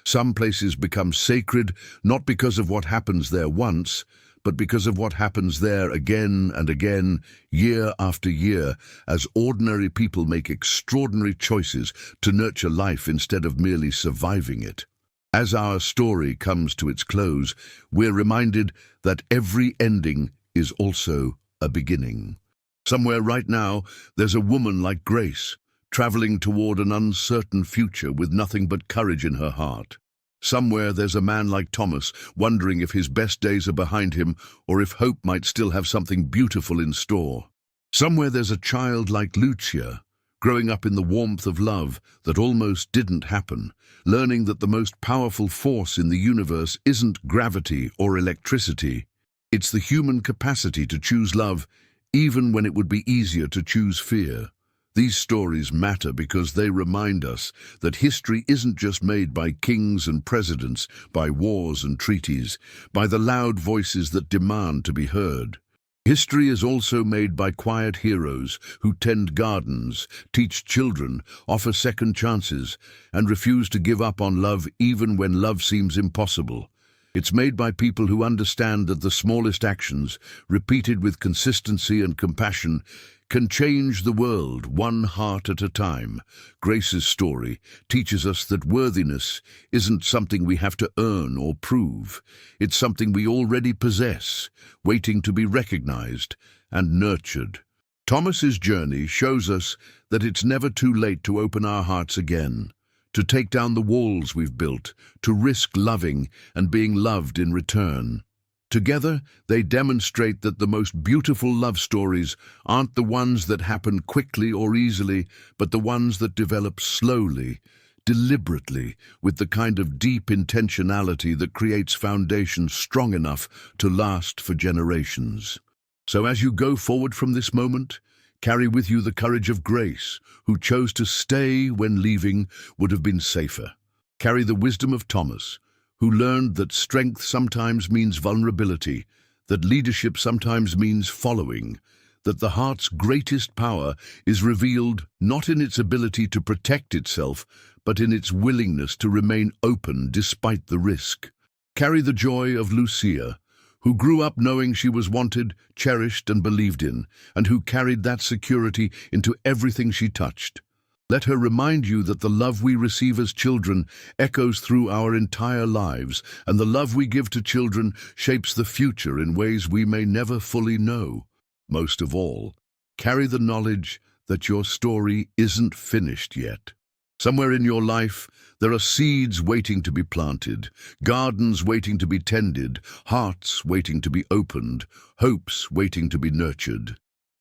[SPEAKER 1] Some places become sacred not because of what happens there once, but because of what happens there again and again, year after year, as ordinary people make extraordinary choices to nurture life instead of merely surviving it. As our story comes to its close, we're reminded that every ending is also a beginning. Somewhere right now, there's a woman like Grace, traveling toward an uncertain future with nothing but courage in her heart. Somewhere there's a man like Thomas, wondering if his best days are behind him or if hope might still have something beautiful in store. Somewhere there's a child like Lucia, growing up in the warmth of love that almost didn't happen, learning that the most powerful force in the universe isn't gravity or electricity. It's the human capacity to choose love, even when it would be easier to choose fear. These stories matter because they remind us that history isn't just made by kings and presidents, by wars and treaties, by the loud voices that demand to be heard. History is also made by quiet heroes who tend gardens, teach children, offer second chances, and refuse to give up on love even when love seems impossible. It's made by people who understand that the smallest actions, repeated with consistency and compassion, can change the world one heart at a time. Grace's story teaches us that worthiness isn't something we have to earn or prove. It's something we already possess, waiting to be recognized and nurtured. Thomas's journey shows us that it's never too late to open our hearts again, to take down the walls we've built, to risk loving and being loved in return. Together, they demonstrate that the most beautiful love stories aren't the ones that happen quickly or easily, but the ones that develop slowly, deliberately, with the kind of deep intentionality that creates foundations strong enough to last for generations. So as you go forward from this moment, carry with you the courage of Grace, who chose to stay when leaving would have been safer. Carry the wisdom of Thomas, who learned that strength sometimes means vulnerability, that leadership sometimes means following, that the heart's greatest power is revealed not in its ability to protect itself, but in its willingness to remain open despite the risk. Carry the joy of Lucia, who grew up knowing she was wanted, cherished, and believed in, and who carried that security into everything she touched. Let her remind you that the love we receive as children echoes through our entire lives, and the love we give to children shapes the future in ways we may never fully know. Most of all, carry the knowledge that your story isn't finished yet. Somewhere in your life, there are seeds waiting to be planted, gardens waiting to be tended, hearts waiting to be opened, hopes waiting to be nurtured.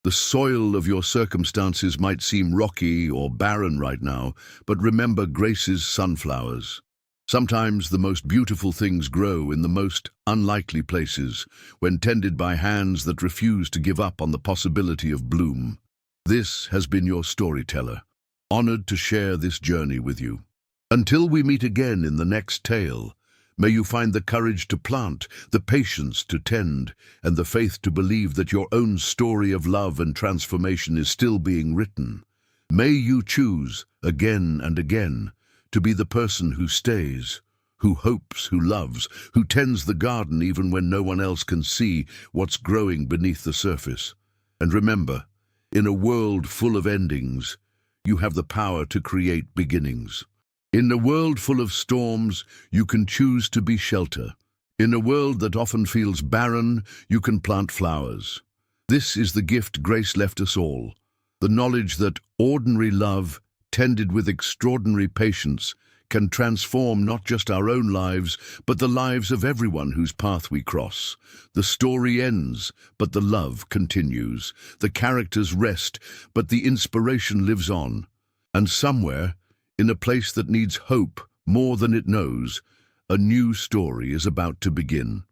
[SPEAKER 1] The soil of your circumstances might seem rocky or barren right now, but remember Grace's sunflowers. Sometimes the most beautiful things grow in the most unlikely places, when tended by hands that refuse to give up on the possibility of bloom. This has been your storyteller, honored to share this journey with you. Until we meet again in the next tale, may you find the courage to plant, the patience to tend, and the faith to believe that your own story of love and transformation is still being written. May you choose, again and again, to be the person who stays, who hopes, who loves, who tends the garden even when no one else can see what's growing beneath the surface. And remember, in a world full of endings, you have the power to create beginnings. In a world full of storms, you can choose to be shelter. In a world that often feels barren, you can plant flowers. This is the gift Grace left us all, the knowledge that ordinary love, tended with extraordinary patience, can transform not just our own lives, but the lives of everyone whose path we cross. The story ends, but the love continues. The characters rest, but the inspiration lives on. And somewhere, in a place that needs hope more than it knows, A new story is about to begin.